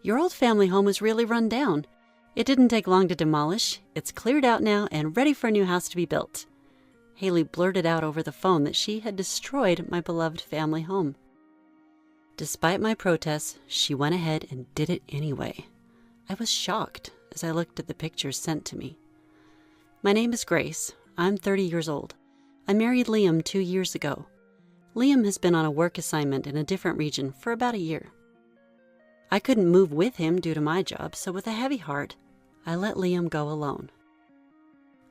Your old family home is really run down. It didn't take long to demolish. It's cleared out now and ready for a new house to be built." Haley blurted out over the phone that she had destroyed my beloved family home. Despite my protests, she went ahead and did it anyway. I was shocked as I looked at the pictures sent to me. My name is Grace. I'm 30 years old. I married Liam 2 years ago. Liam has been on a work assignment in a different region for about a year. I couldn't move with him due to my job, so with a heavy heart, I let Liam go alone.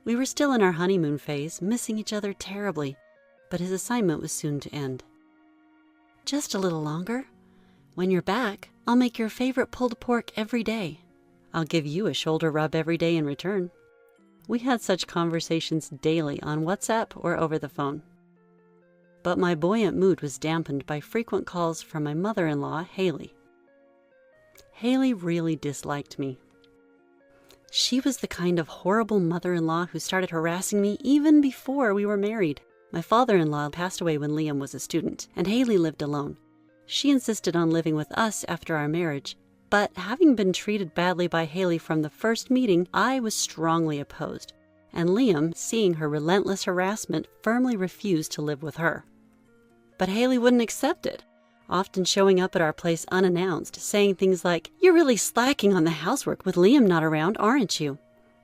We were still in our honeymoon phase, missing each other terribly, but his assignment was soon to end. "Just a little longer. When you're back, I'll make your favorite pulled pork every day. I'll give you a shoulder rub every day in return." We had such conversations daily on WhatsApp or over the phone. But my buoyant mood was dampened by frequent calls from my mother-in-law, Haley. Haley really disliked me. She was the kind of horrible mother-in-law who started harassing me even before we were married. My father-in-law passed away when Liam was a student, and Haley lived alone. She insisted on living with us after our marriage, but having been treated badly by Haley from the first meeting, I was strongly opposed, and Liam, seeing her relentless harassment, firmly refused to live with her. But Haley wouldn't accept it, often showing up at our place unannounced, saying things like, "You're really slacking on the housework with Liam not around, aren't you?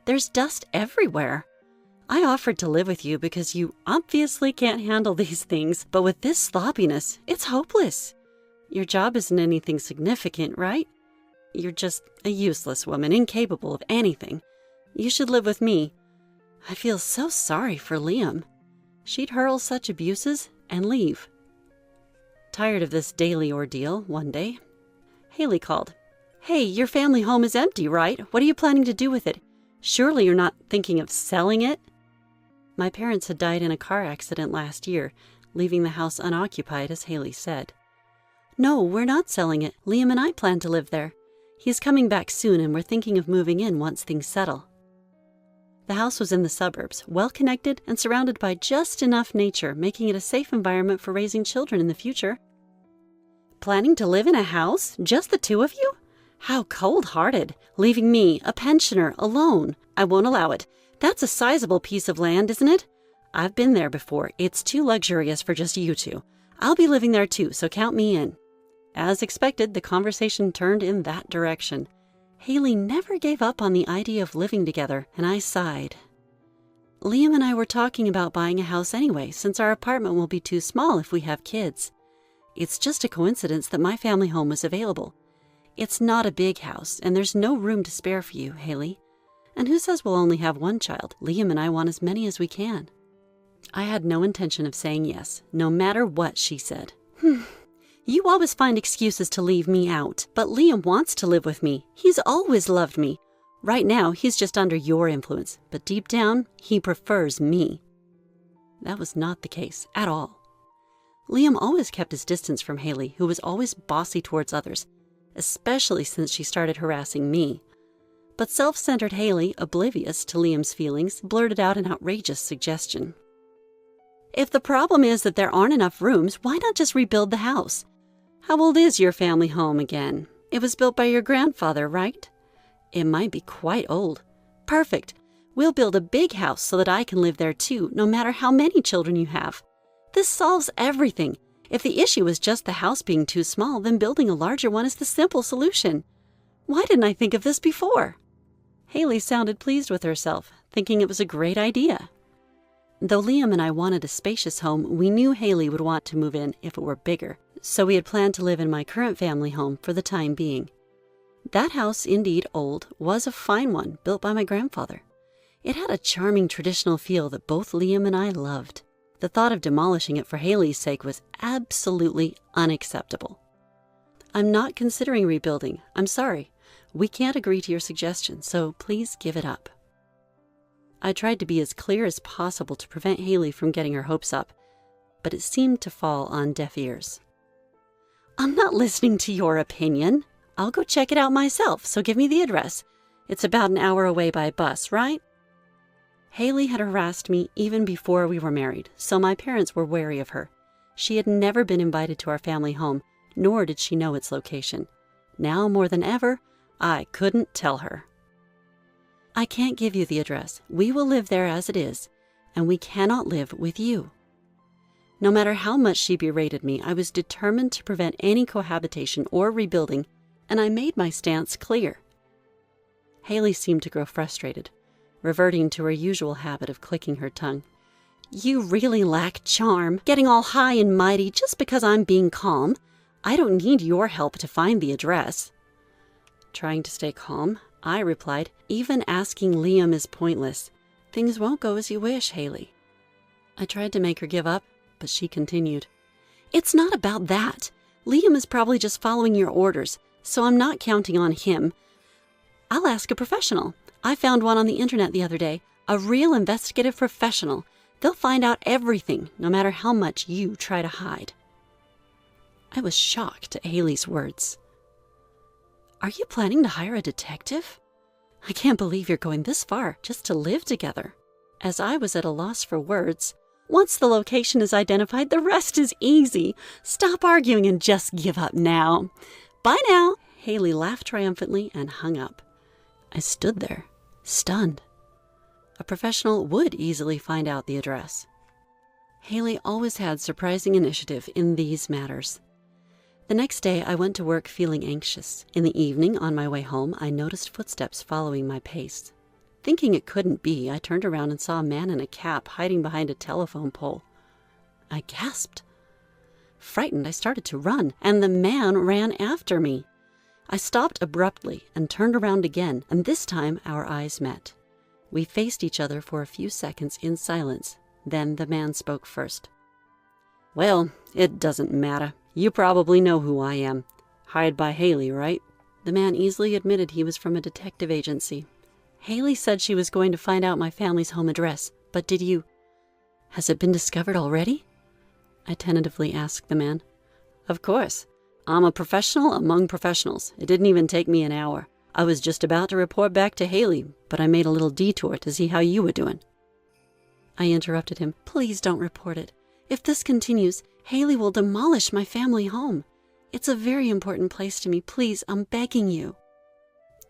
There's dust everywhere. I offered to live with you because you obviously can't handle these things, but with this sloppiness, it's hopeless. Your job isn't anything significant, right? You're just a useless woman, incapable of anything. You should live with me. I feel so sorry for Liam." She'd hurl such abuses and leave. Tired of this daily ordeal, one day, Haley called. "Hey, your family home is empty, right? What are you planning to do with it? Surely you're not thinking of selling it?" My parents had died in a car accident last year, leaving the house unoccupied, as Haley said. "No, we're not selling it. Liam and I plan to live there. He's coming back soon, and we're thinking of moving in once things settle." The house was in the suburbs, well-connected and surrounded by just enough nature, making it a safe environment for raising children in the future. "Planning to live in a house? Just the two of you? How cold-hearted, leaving me, a pensioner, alone. I won't allow it. That's a sizable piece of land, isn't it? I've been there before. It's too luxurious for just you two. I'll be living there too, so count me in." As expected, the conversation turned in that direction. Haley never gave up on the idea of living together, and I sighed. "Liam and I were talking about buying a house anyway, since our apartment will be too small if we have kids. It's just a coincidence that my family home was available. It's not a big house, and there's no room to spare for you, Haley. And who says we'll only have one child? Liam and I want as many as we can." I had no intention of saying yes, no matter what she said. "You always find excuses to leave me out, but Liam wants to live with me. He's always loved me. Right now, he's just under your influence, but deep down, he prefers me." That was not the case at all. Liam always kept his distance from Haley, who was always bossy towards others, especially since she started harassing me. But self-centered Haley, oblivious to Liam's feelings, blurted out an outrageous suggestion. "If the problem is that there aren't enough rooms, why not just rebuild the house? How old is your family home again? It was built by your grandfather, right? It might be quite old. Perfect. We'll build a big house so that I can live there too, no matter how many children you have. This solves everything. If the issue is just the house being too small, then building a larger one is the simple solution. Why didn't I think of this before?" Haley sounded pleased with herself, thinking it was a great idea. Though Liam and I wanted a spacious home, we knew Haley would want to move in if it were bigger, so we had planned to live in my current family home for the time being. That house, indeed old, was a fine one, built by my grandfather. It had a charming traditional feel that both Liam and I loved. The thought of demolishing it for Haley's sake was absolutely unacceptable. "I'm not considering rebuilding. I'm sorry. We can't agree to your suggestion, so please give it up." I tried to be as clear as possible to prevent Haley from getting her hopes up, but it seemed to fall on deaf ears. "I'm not listening to your opinion. I'll go check it out myself, so give me the address. It's about an hour away by bus, right?" Haley had harassed me even before we were married, so my parents were wary of her. She had never been invited to our family home, nor did she know its location. Now more than ever, I couldn't tell her. I can't give you the address. We will live there as it is, and we cannot live with you. No matter how much she berated me, I was determined to prevent any cohabitation or rebuilding, and I made my stance clear. Haley seemed to grow frustrated, reverting to her usual habit of clicking her tongue. You really lack charm, getting all high and mighty just because I'm being calm. I don't need your help to find the address. Trying to stay calm, I replied, even asking Liam is pointless. Things won't go as you wish, Haley. I tried to make her give up, but she continued. It's not about that. Liam is probably just following your orders, so I'm not counting on him. I'll ask a professional. I found one on the internet the other day, a real investigative professional. They'll find out everything, no matter how much you try to hide. I was shocked at Haley's words. Are you planning to hire a detective? I can't believe you're going this far just to live together. As I was at a loss for words, once the location is identified, the rest is easy. Stop arguing and just give up now. Bye now. Haley laughed triumphantly and hung up. I stood there, stunned. A professional would easily find out the address. Haley always had surprising initiative in these matters. The next day, I went to work feeling anxious. In the evening, on my way home, I noticed footsteps following my pace. Thinking it couldn't be, I turned around and saw a man in a cap hiding behind a telephone pole. I gasped. Frightened, I started to run, and the man ran after me. I stopped abruptly and turned around again, and this time our eyes met. We faced each other for a few seconds in silence. Then the man spoke first. Well, it doesn't matter. You probably know who I am. Hired by Haley, right? The man easily admitted he was from a detective agency. Haley said she was going to find out my family's home address, but did you... Has it been discovered already? I tentatively asked the man. Of course. I'm a professional among professionals. It didn't even take me an hour. I was just about to report back to Haley, but I made a little detour to see how you were doing. I interrupted him. Please don't report it. If this continues, Haley will demolish my family home. It's a very important place to me. Please, I'm begging you.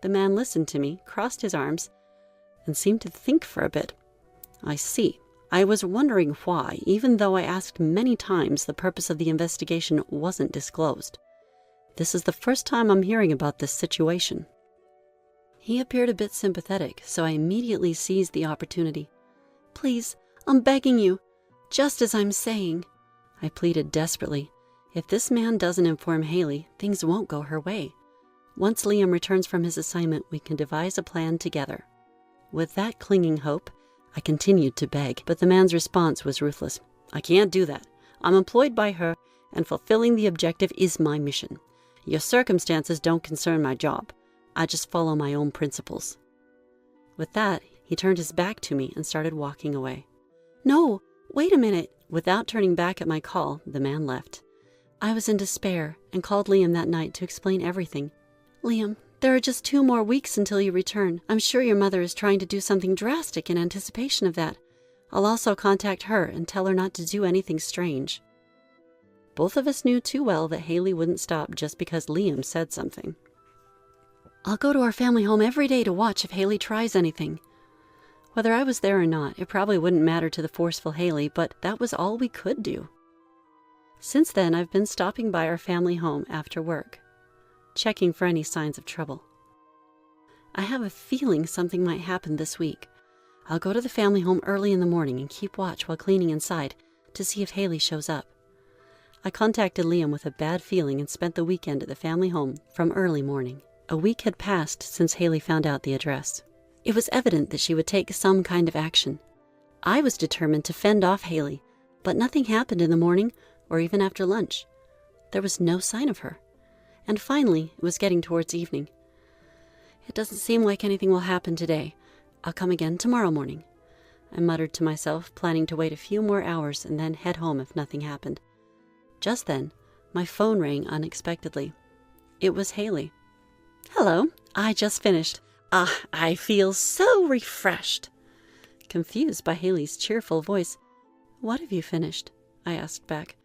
The man listened to me, crossed his arms, and seemed to think for a bit. I see. I was wondering why, even though I asked many times, the purpose of the investigation wasn't disclosed. This is the first time I'm hearing about this situation. He appeared a bit sympathetic, so I immediately seized the opportunity. Please, I'm begging you, just as I'm saying. I pleaded desperately. If this man doesn't inform Haley, things won't go her way. Once Liam returns from his assignment, we can devise a plan together. With that clinging hope, I continued to beg, but the man's response was ruthless. I can't do that. I'm employed by her, and fulfilling the objective is my mission. Your circumstances don't concern my job. I just follow my own principles. With that, he turned his back to me and started walking away. No, wait a minute. Without turning back at my call, the man left. I was in despair and called Liam that night to explain everything. Liam, there are just 2 more weeks until you return. I'm sure your mother is trying to do something drastic in anticipation of that. I'll also contact her and tell her not to do anything strange. Both of us knew too well that Haley wouldn't stop just because Liam said something. I'll go to our family home every day to watch if Haley tries anything. Whether I was there or not, it probably wouldn't matter to the forceful Haley, but that was all we could do. Since then, I've been stopping by our family home after work, checking for any signs of trouble. I have a feeling something might happen this week. I'll go to the family home early in the morning and keep watch while cleaning inside to see if Haley shows up. I contacted Liam with a bad feeling and spent the weekend at the family home from early morning. A week had passed since Haley found out the address. It was evident that she would take some kind of action. I was determined to fend off Haley, but nothing happened in the morning or even after lunch. There was no sign of her. And finally, it was getting towards evening. It doesn't seem like anything will happen today. I'll come again tomorrow morning. I muttered to myself, planning to wait a few more hours and then head home if nothing happened. Just then, my phone rang unexpectedly. It was Haley. Hello, I just finished. I feel so refreshed. Confused by Haley's cheerful voice. What have you finished? I asked back.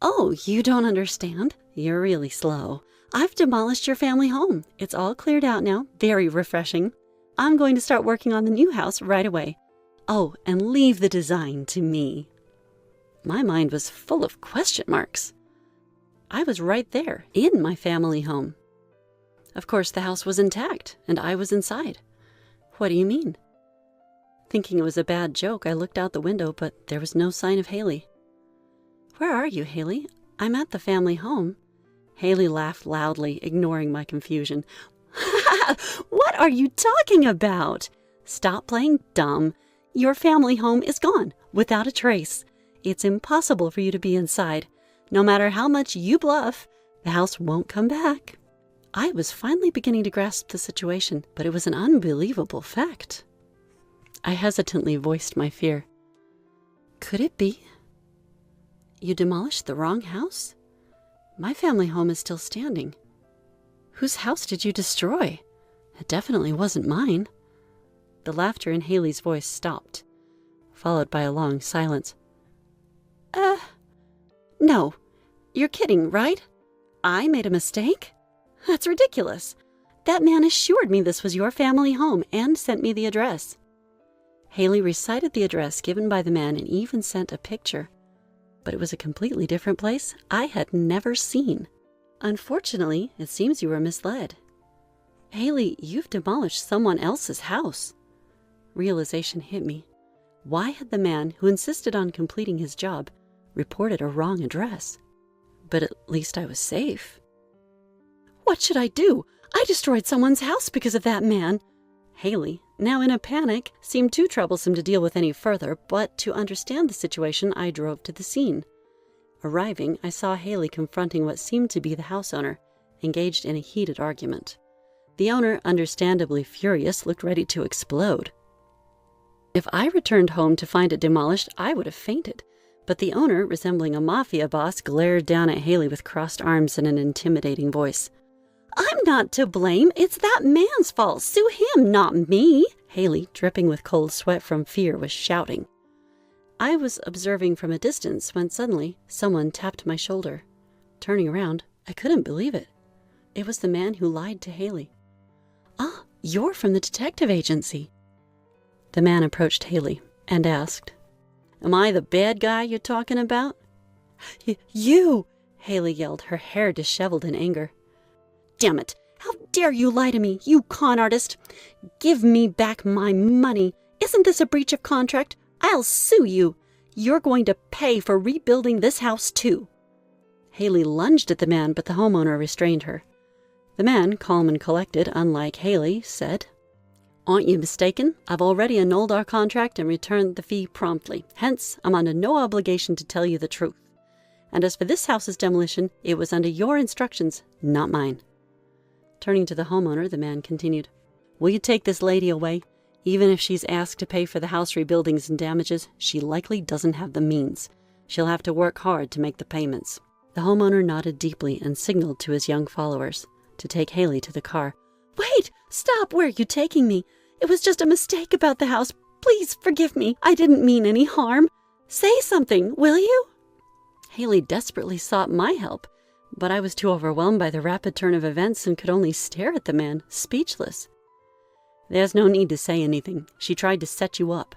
Oh, you don't understand? You're really slow. I've demolished your family home. It's all cleared out now. Very refreshing. I'm going to start working on the new house right away. Oh, and leave the design to me." My mind was full of question marks. I was right there, in my family home. Of course, the house was intact, and I was inside. "What do you mean?" Thinking it was a bad joke, I looked out the window, but there was no sign of Haley. "Where are you, Haley? I'm at the family home." Haley laughed loudly, ignoring my confusion. "What are you talking about? Stop playing dumb. Your family home is gone, without a trace. It's impossible for you to be inside. No matter how much you bluff, the house won't come back." I was finally beginning to grasp the situation, but it was an unbelievable fact. I hesitantly voiced my fear. "Could it be? You demolished the wrong house? My family home is still standing. Whose house did you destroy? It definitely wasn't mine." The laughter in Haley's voice stopped, followed by a long silence. No. You're kidding, right? I made a mistake? That's ridiculous. That man assured me this was your family home and sent me the address." Haley recited the address given by the man and even sent a picture. But it was a completely different place I had never seen. "Unfortunately, it seems you were misled. Haley, you've demolished someone else's house." Realization hit me. Why had the man who insisted on completing his job reported a wrong address? But at least I was safe. "What should I do? I destroyed someone's house because of that man." Haley, now in a panic, seemed too troublesome to deal with any further, but to understand the situation, I drove to the scene. Arriving, I saw Haley confronting what seemed to be the house owner, engaged in a heated argument. The owner, understandably furious, looked ready to explode. If I returned home to find it demolished, I would have fainted. But the owner, resembling a mafia boss, glared down at Haley with crossed arms and an intimidating voice. "I'm not to blame. It's that man's fault. Sue him, not me." Haley, dripping with cold sweat from fear, was shouting. I was observing from a distance when suddenly someone tapped my shoulder. Turning around, I couldn't believe it. It was the man who lied to Haley. "Ah, you're from the detective agency." The man approached Haley and asked, "Am I the bad guy you're talking about?" You! Haley yelled, her hair disheveled in anger. "Damn it! How dare you lie to me, you con artist! Give me back my money! Isn't this a breach of contract? I'll sue you! You're going to pay for rebuilding this house, too!" Haley lunged at the man, but the homeowner restrained her. The man, calm and collected, unlike Haley, said, "Aren't you mistaken? I've already annulled our contract and returned the fee promptly. Hence, I'm under no obligation to tell you the truth. And as for this house's demolition, it was under your instructions, not mine." Turning to the homeowner, the man continued, "Will you take this lady away? Even if she's asked to pay for the house rebuildings and damages, she likely doesn't have the means. She'll have to work hard to make the payments." The homeowner nodded deeply and signaled to his young followers to take Haley to the car. "Wait! Stop! Where are you taking me? It was just a mistake about the house. Please forgive me. I didn't mean any harm. Say something, will you?" Haley desperately sought my help, but I was too overwhelmed by the rapid turn of events and could only stare at the man, speechless. "There's no need to say anything. She tried to set you up.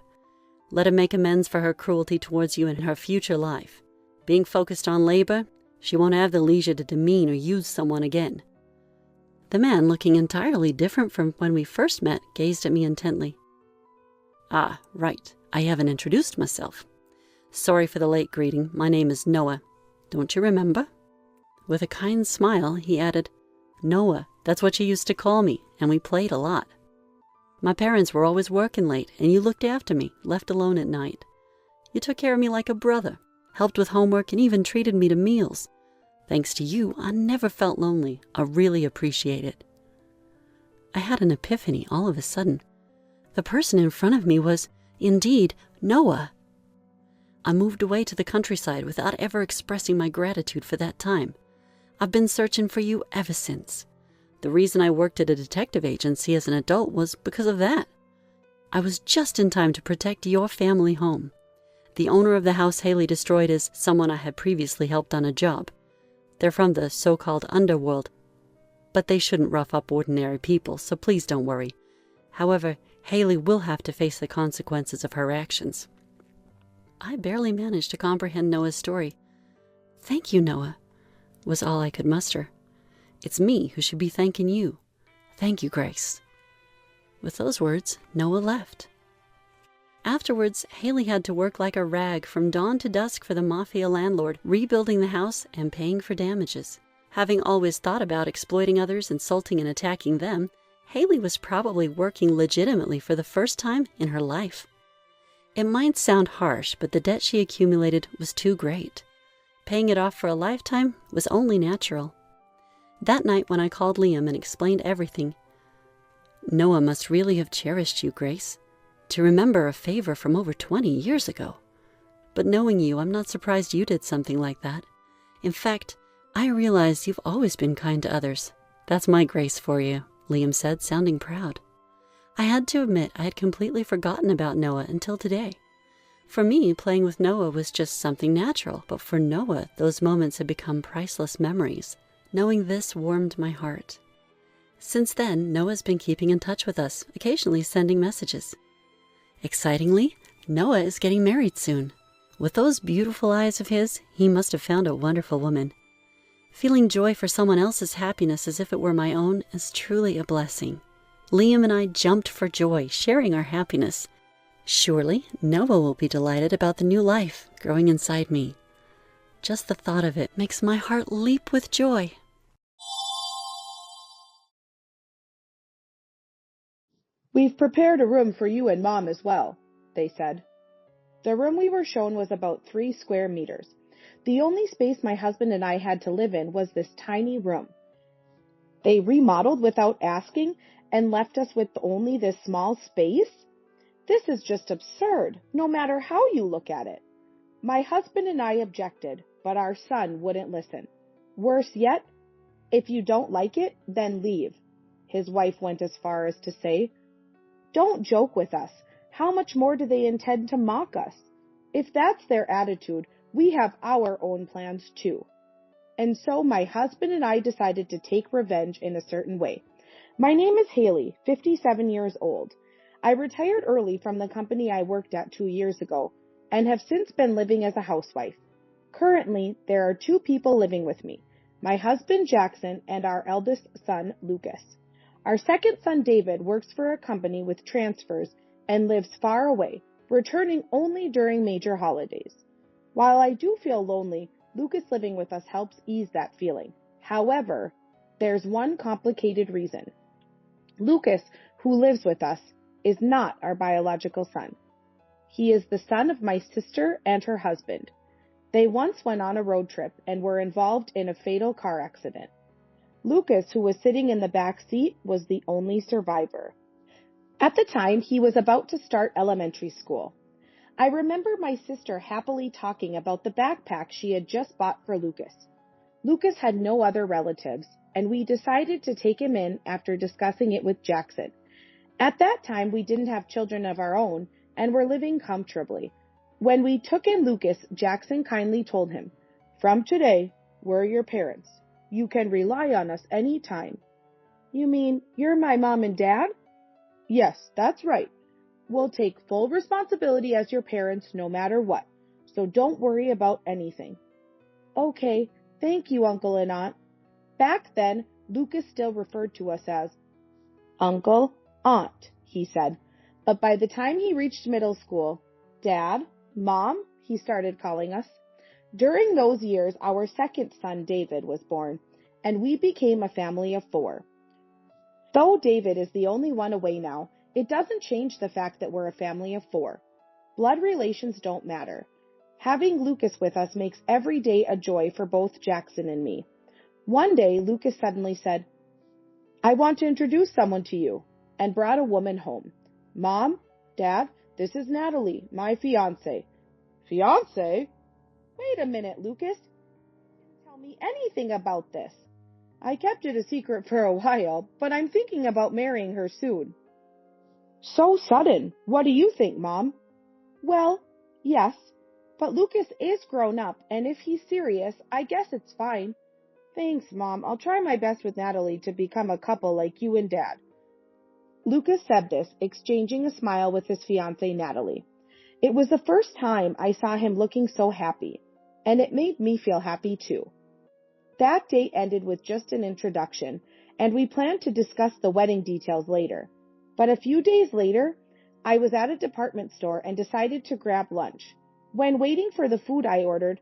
Let her make amends for her cruelty towards you in her future life. Being focused on labor, she won't have the leisure to demean or use someone again." The man, looking entirely different from when we first met, gazed at me intently. "Ah, right. I haven't introduced myself. Sorry for the late greeting. My name is Noah. Don't you remember?" With a kind smile, he added, "Noah, that's what you used to call me, and we played a lot. My parents were always working late, and you looked after me, left alone at night. You took care of me like a brother, helped with homework, and even treated me to meals. Thanks to you, I never felt lonely. I really appreciate it." I had an epiphany all of a sudden. The person in front of me was, indeed, Noah. I moved away to the countryside without ever expressing my gratitude for that time. I've been searching for you ever since. The reason I worked at a detective agency as an adult was because of that. I was just in time to protect your family home. The owner of the house Haley destroyed is someone I had previously helped on a job. They're from the so-called underworld. but they shouldn't rough up ordinary people, so please don't worry. However, Haley will have to face the consequences of her actions." I barely managed to comprehend Noah's story. "Thank you, Noah," was all I could muster. "It's me who should be thanking you. Thank you, Grace." With those words, Noah left. Afterwards, Haley had to work like a rag from dawn to dusk for the mafia landlord, rebuilding the house and paying for damages. Having always thought about exploiting others, insulting and attacking them, Haley was probably working legitimately for the first time in her life. It might sound harsh, but the debt she accumulated was too great. Paying it off for a lifetime was only natural. That night when I called Liam and explained everything, "Noah must really have cherished you, Grace, to remember a favor from over 20 years ago. But knowing you, I'm not surprised you did something like that. In fact, I realize you've always been kind to others. That's my Grace for you," Liam said, sounding proud. I had to admit I had completely forgotten about Noah until today. For me, playing with Noah was just something natural, but for Noah, those moments had become priceless memories. Knowing this warmed my heart. Since then, Noah's been keeping in touch with us, occasionally sending messages. Excitingly, Noah is getting married soon. With those beautiful eyes of his, he must have found a wonderful woman. Feeling joy for someone else's happiness as if it were my own is truly a blessing. Liam and I jumped for joy, sharing our happiness. Surely, Noah will be delighted about the new life growing inside me. Just the thought of it makes my heart leap with joy. "We've prepared a room for you and Mom as well," they said. The room we were shown was about 3 square meters. The only space my husband and I had to live in was this tiny room. They remodeled without asking and left us with only this small space? This is just absurd, no matter how you look at it. My husband and I objected, but our son wouldn't listen. Worse yet, "If you don't like it, then leave," his wife went as far as to say. Don't joke with us. How much more do they intend to mock us? If that's their attitude, we have our own plans too. And so my husband and I decided to take revenge in a certain way. My name is Haley, 57 years old. I retired early from the company I worked at 2 years ago and have since been living as a housewife. Currently, there are 2 people living with me, my husband Jackson and our eldest son Lucas. Our second son David works for a company with transfers and lives far away, returning only during major holidays. While I do feel lonely, Lucas living with us helps ease that feeling. However, there's one complicated reason. Lucas, who lives with us, is not our biological son. He is the son of my sister and her husband. They once went on a road trip and were involved in a fatal car accident. Lucas, who was sitting in the back seat, was the only survivor. At the time, he was about to start elementary school. I remember my sister happily talking about the backpack she had just bought for Lucas. Lucas had no other relatives, and we decided to take him in after discussing it with Jackson. At that time, we didn't have children of our own and were living comfortably. When we took in Lucas, Jackson kindly told him, "From today, we're your parents. You can rely on us any time." "You mean you're my mom and dad?" "Yes, that's right. We'll take full responsibility as your parents no matter what, so don't worry about anything." "Okay, thank you, Uncle and Aunt." Back then, Lucas still referred to us as Uncle, Aunt, he said. But by the time he reached middle school, Dad, Mom, he started calling us. During those years, our second son, David, was born, and we became a family of 4. Though David is the only one away now, it doesn't change the fact that we're a family of 4. Blood relations don't matter. Having Lucas with us makes every day a joy for both Jackson and me. One day, Lucas suddenly said, "I want to introduce someone to you," and brought a woman home. "Mom, Dad, this is Natalie, my fiancé." "Fiancé? Wait a minute, Lucas. You didn't tell me anything about this." "I kept it a secret for a while, but I'm thinking about marrying her soon." "So sudden. What do you think, Mom?" "Well, yes, but Lucas is grown up, and if he's serious, I guess it's fine. Thanks, Mom. I'll try my best with Natalie to become a couple like you and Dad. Lucas said this, exchanging a smile with his fiancée Natalie. It was the first time I saw him looking so happy, and it made me feel happy too. That date ended with just an introduction, and we planned to discuss the wedding details later. But a few days later, I was at a department store and decided to grab lunch. When waiting for the food I ordered,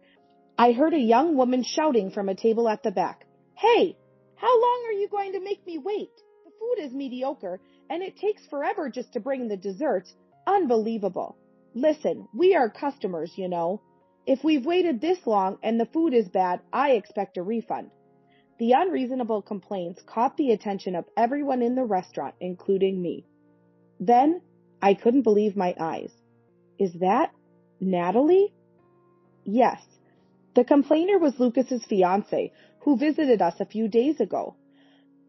I heard a young woman shouting from a table at the back, "Hey, how long are you going to make me wait? The food is mediocre, and it takes forever just to bring the desserts. Unbelievable. Listen, we are customers, you know. If we've waited this long and the food is bad, I expect a refund." The unreasonable complaints caught the attention of everyone in the restaurant, including me. Then, I couldn't believe my eyes. Is that Natalie? Yes. The complainer was Lucas's fiancée, who visited us a few days ago.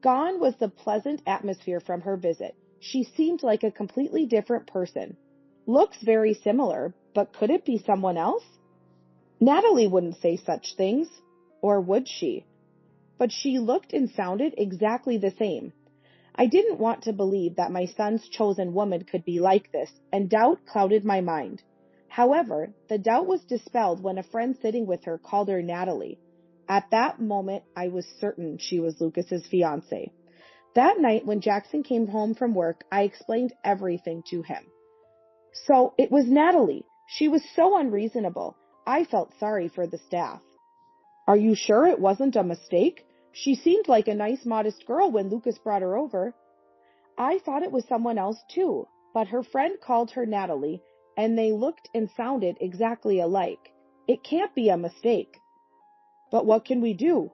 Gone was the pleasant atmosphere from her visit. She seemed like a completely different person. Looks very similar, but could it be someone else? Natalie wouldn't say such things, or would she? But she looked and sounded exactly the same. I didn't want to believe that my son's chosen woman could be like this, and doubt clouded my mind. However, the doubt was dispelled when a friend sitting with her called her Natalie. At that moment, I was certain she was Lucas's fiancée. That night, when Jackson came home from work, I explained everything to him. So, it was Natalie. She was so unreasonable. I felt sorry for the staff. Are you sure it wasn't a mistake? She seemed like a nice, modest girl when Lucas brought her over. I thought it was someone else too, but her friend called her Natalie, and they looked and sounded exactly alike. It can't be a mistake. But what can we do?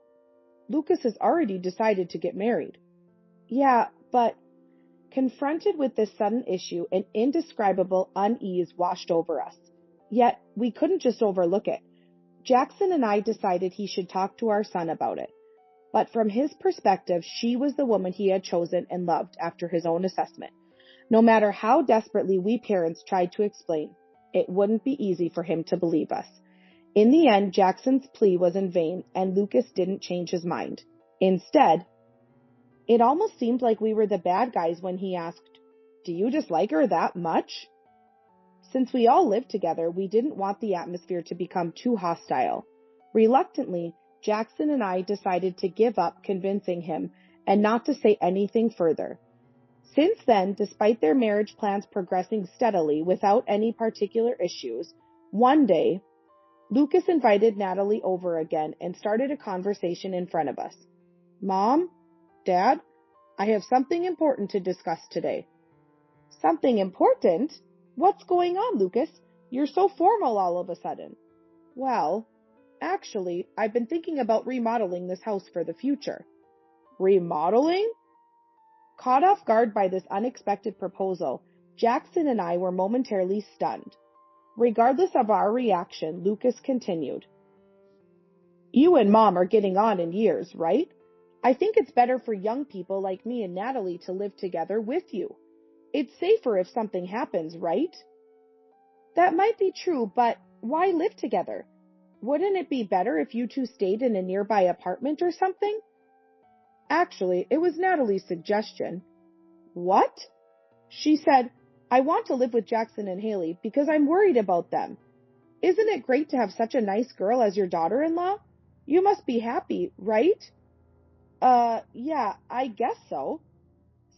Lucas has already decided to get married. Yeah, but confronted with this sudden issue, an indescribable unease washed over us. Yet, we couldn't just overlook it. Jackson and I decided he should talk to our son about it. But from his perspective, she was the woman he had chosen and loved after his own assessment. No matter how desperately we parents tried to explain, it wouldn't be easy for him to believe us. In the end, Jackson's plea was in vain, and Lucas didn't change his mind. Instead, it almost seemed like we were the bad guys when he asked, "Do you dislike her that much?" Since we all lived together, we didn't want the atmosphere to become too hostile. Reluctantly, Jackson and I decided to give up convincing him and not to say anything further. Since then, despite their marriage plans progressing steadily without any particular issues, one day, Lucas invited Natalie over again and started a conversation in front of us. "Mom? Dad? I have something important to discuss today." "Something important? What's going on, Lucas? You're so formal all of a sudden." "Well, actually, I've been thinking about remodeling this house for the future." "Remodeling?" Caught off guard by this unexpected proposal, Jackson and I were momentarily stunned. Regardless of our reaction, Lucas continued. "You and Mom are getting on in years, right? I think it's better for young people like me and Natalie to live together with you. It's safer if something happens, right?" "That might be true, but why live together? Wouldn't it be better if you two stayed in a nearby apartment or something?" Actually, it was Natalie's suggestion. "What?" She said, "I want to live with Jackson and Haley because I'm worried about them. Isn't it great to have such a nice girl as your daughter-in-law? You must be happy, right?" Yeah, I guess so."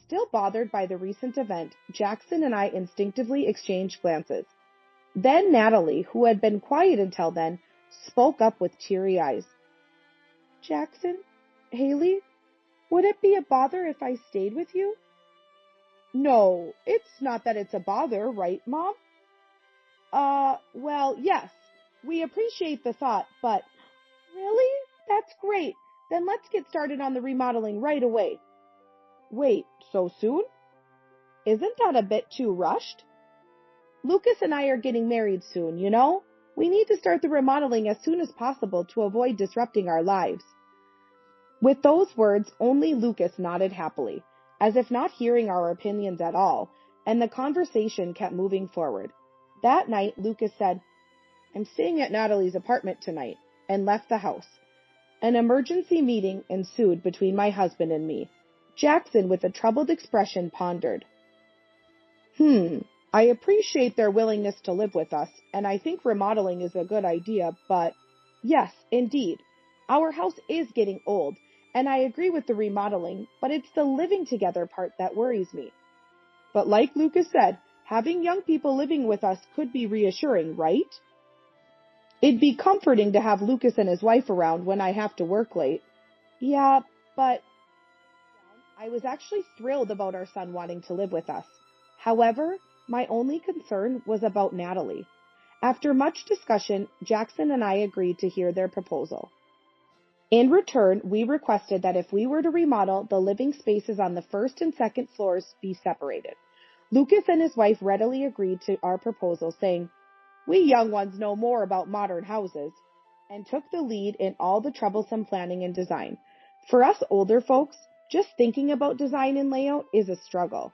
Still bothered by the recent event, Jackson and I instinctively exchanged glances. Then Natalie, who had been quiet until then, spoke up with teary eyes. "Jackson, Haley, would it be a bother if I stayed with you?" "No, it's not that it's a bother, right, Mom?" Well, yes. We appreciate the thought, but..." "Really? That's great. Then let's get started on the remodeling right away." "Wait, so soon? Isn't that a bit too rushed? Lucas and I are getting married soon, you know? We need to start the remodeling as soon as possible to avoid disrupting our lives." With those words, only Lucas nodded happily, as if not hearing our opinions at all, and the conversation kept moving forward. That night, Lucas said, "I'm staying at Natalie's apartment tonight," and left the house. An emergency meeting ensued between my husband and me. Jackson, with a troubled expression, pondered. I appreciate their willingness to live with us, and I think remodeling is a good idea, but yes, indeed. Our house is getting old, and I agree with the remodeling, but it's the living together part that worries me. But like Lucas said, having young people living with us could be reassuring, right? It'd be comforting to have Lucas and his wife around when I have to work late. Yeah, but I was actually thrilled about our son wanting to live with us. However, my only concern was about Natalie. After much discussion, Jackson and I agreed to hear their proposal. In return, we requested that if we were to remodel, the living spaces on the first and second floors be separated. Lucas and his wife readily agreed to our proposal, saying, "We young ones know more about modern houses," and took the lead in all the troublesome planning and design. For us older folks, just thinking about design and layout is a struggle.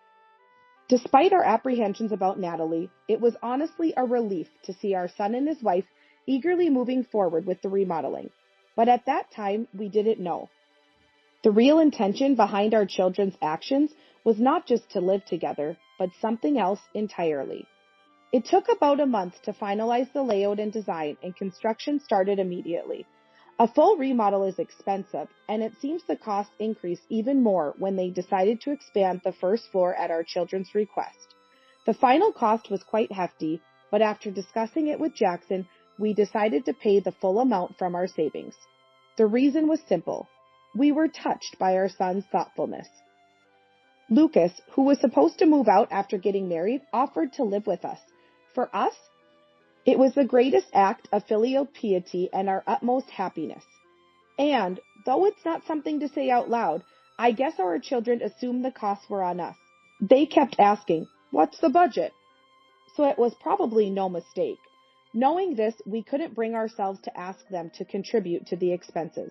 Despite our apprehensions about Natalie, it was honestly a relief to see our son and his wife eagerly moving forward with the remodeling. But at that time, we didn't know. The real intention behind our children's actions was not just to live together, but something else entirely. It took about a month to finalize the layout and design, and construction started immediately. A full remodel is expensive, and it seems the cost increased even more when they decided to expand the first floor at our children's request. The final cost was quite hefty, but after discussing it with Jackson, we decided to pay the full amount from our savings. The reason was simple. We were touched by our son's thoughtfulness. Lucas, who was supposed to move out after getting married, offered to live with us. For us, it was the greatest act of filial piety and our utmost happiness. And, though it's not something to say out loud, I guess our children assumed the costs were on us. They kept asking, "What's the budget?" So it was probably no mistake. Knowing this, we couldn't bring ourselves to ask them to contribute to the expenses.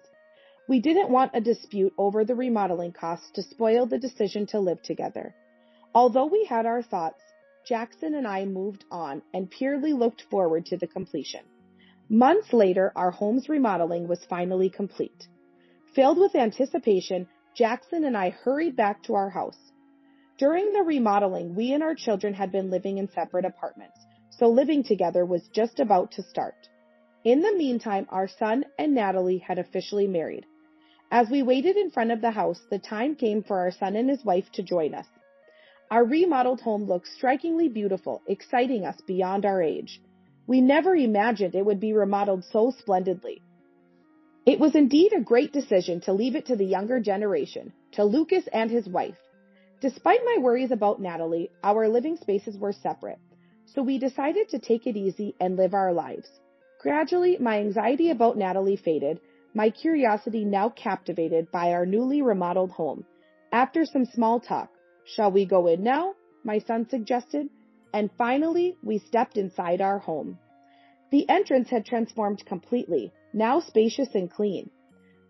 We didn't want a dispute over the remodeling costs to spoil the decision to live together. Although we had our thoughts, Jackson and I moved on and purely looked forward to the completion. Months later, our home's remodeling was finally complete. Filled with anticipation, Jackson and I hurried back to our house. During the remodeling, we and our children had been living in separate apartments, so living together was just about to start. In the meantime, our son and Natalie had officially married. As we waited in front of the house, the time came for our son and his wife to join us. Our remodeled home looked strikingly beautiful, exciting us beyond our age. We never imagined it would be remodeled so splendidly. It was indeed a great decision to leave it to the younger generation, to Lucas and his wife. Despite my worries about Natalie, our living spaces were separate, so we decided to take it easy and live our lives. Gradually, my anxiety about Natalie faded, my curiosity now captivated by our newly remodeled home. After some small talk, "Shall we go in now?" my son suggested, and finally we stepped inside our home. The entrance had transformed completely, now spacious and clean.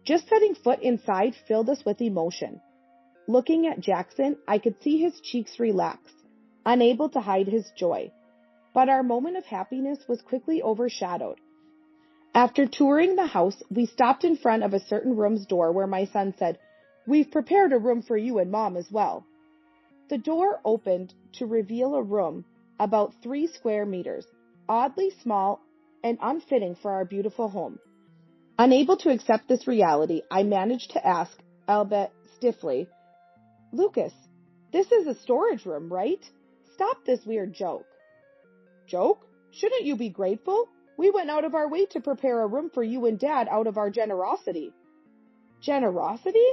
Just setting foot inside filled us with emotion. Looking at Jackson, I could see his cheeks relax, unable to hide his joy. But our moment of happiness was quickly overshadowed. After touring the house, we stopped in front of a certain room's door where my son said, "We've prepared a room for you and Mom as well." The door opened to reveal a room about 3 square meters, oddly small and unfitting for our beautiful home. Unable to accept this reality, I managed to ask, albeit stiffly, "Lucas, this is a storage room, right? Stop this weird joke." "Joke? Shouldn't you be grateful? We went out of our way to prepare a room for you and Dad out of our generosity." "Generosity?"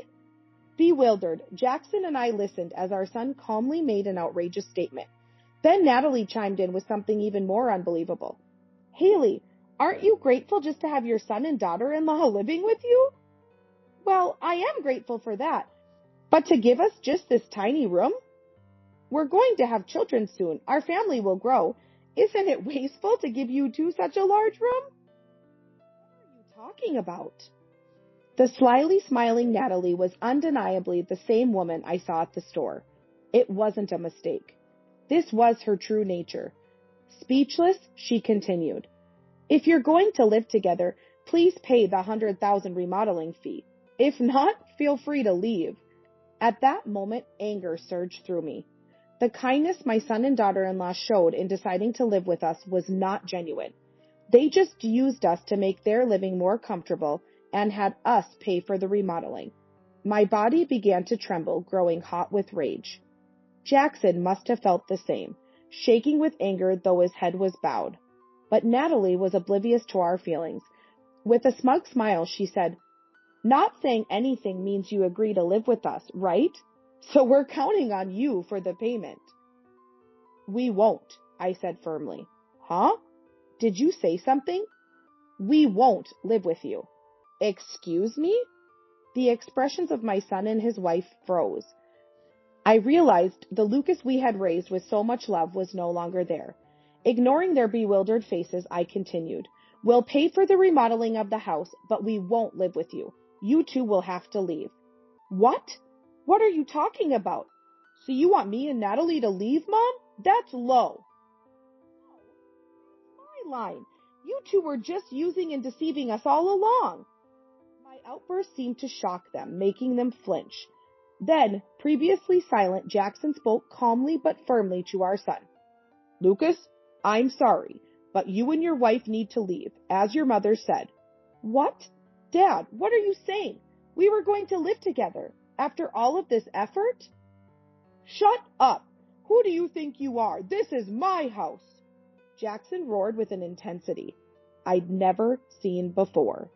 Bewildered, Jackson and I listened as our son calmly made an outrageous statement. Then Natalie chimed in with something even more unbelievable. "Haley, aren't you grateful just to have your son and daughter-in-law living with you?" "Well, I am grateful for that. But to give us just this tiny room? We're going to have children soon. Our family will grow. Isn't it wasteful to give you two such a large room?" "What are you talking about?" The slyly smiling Natalie was undeniably the same woman I saw at the store. It wasn't a mistake. This was her true nature. Speechless, she continued, "If you're going to live together, Please pay the $100,000 remodeling fee. If not, feel free to leave." At that moment, anger surged through me. The kindness my son and daughter-in-law showed in deciding to live with us was not genuine. They just used us to make their living more comfortable and had us pay for the remodeling. My body began to tremble, growing hot with rage. Jackson must have felt the same, shaking with anger though his head was bowed. But Natalie was oblivious to our feelings. With a smug smile, she said, "Not saying anything means you agree to live with us, right? So we're counting on you for the payment." "We won't," I said firmly. "Huh? Did you say something?" "We won't live with you." "Excuse me?" The expressions of my son and his wife froze. I realized the Lucas we had raised with so much love was no longer there. Ignoring their bewildered faces, I continued, "We'll pay for the remodeling of the house, but we won't live with you. You two will have to leave." "What? What are you talking about? So you want me and Natalie to leave, Mom? That's low." "My line. You two were just using and deceiving us all along." My outburst seemed to shock them, making them flinch. Then, previously silent, Jackson spoke calmly but firmly to our son. "Lucas, I'm sorry, but you and your wife need to leave, as your mother said." "What? Dad, what are you saying? We were going to live together. After all of this effort?" "Shut up! Who do you think you are? This is my house!" Jackson roared with an intensity I'd never seen before.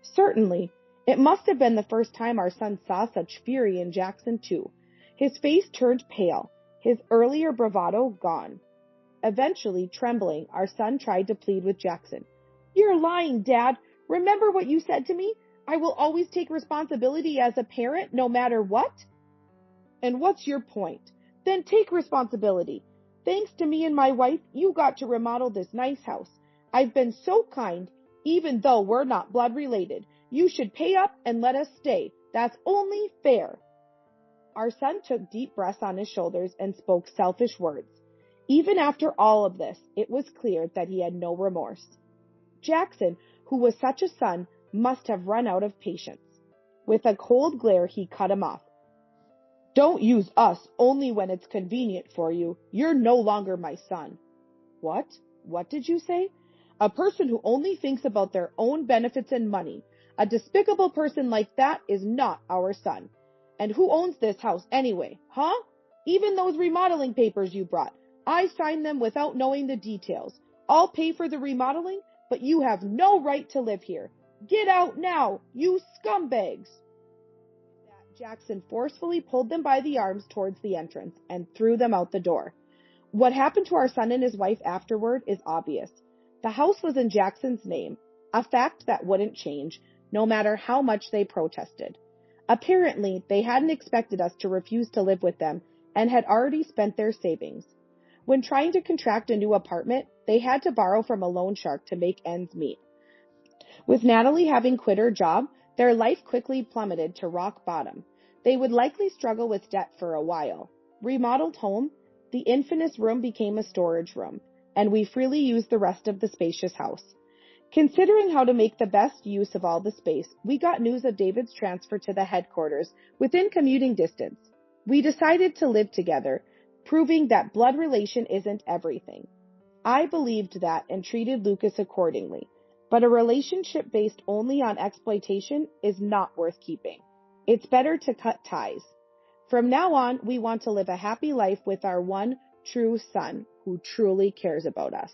Certainly, it must have been the first time our son saw such fury in Jackson too. His face turned pale, his earlier bravado gone. Eventually, trembling, our son tried to plead with Jackson. "You're lying, Dad. Remember what you said to me? I will always take responsibility as a parent, no matter what." "And what's your point? Then take responsibility. Thanks to me and my wife, you got to remodel this nice house. I've been so kind, even though we're not blood related. You should pay up and let us stay. That's only fair." Our son took deep breaths on his shoulders and spoke selfish words. Even after all of this, it was clear that he had no remorse. Jackson, who was such a son, must have run out of patience. With a cold glare, he cut him off. "Don't use us only when it's convenient for you. You're no longer my son." "What? What did you say?" "A person who only thinks about their own benefits and money. A despicable person like that is not our son. And who owns this house anyway, huh? Even those remodeling papers you brought. I signed them without knowing the details. I'll pay for the remodeling, but you have no right to live here. Get out now, you scumbags." Jackson forcefully pulled them by the arms towards the entrance and threw them out the door. What happened to our son and his wife afterward is obvious. The house was in Jackson's name, a fact that wouldn't change, no matter how much they protested. Apparently, they hadn't expected us to refuse to live with them and had already spent their savings. When trying to contract a new apartment, they had to borrow from a loan shark to make ends meet. With Natalie having quit her job, their life quickly plummeted to rock bottom. They would likely struggle with debt for a while. Remodeled home, the infamous room became a storage room, and we freely used the rest of the spacious house. Considering how to make the best use of all the space, we got news of David's transfer to the headquarters within commuting distance. We decided to live together, proving that blood relation isn't everything. I believed that and treated Lucas accordingly, but a relationship based only on exploitation is not worth keeping. It's better to cut ties. From now on, we want to live a happy life with our one true son who truly cares about us.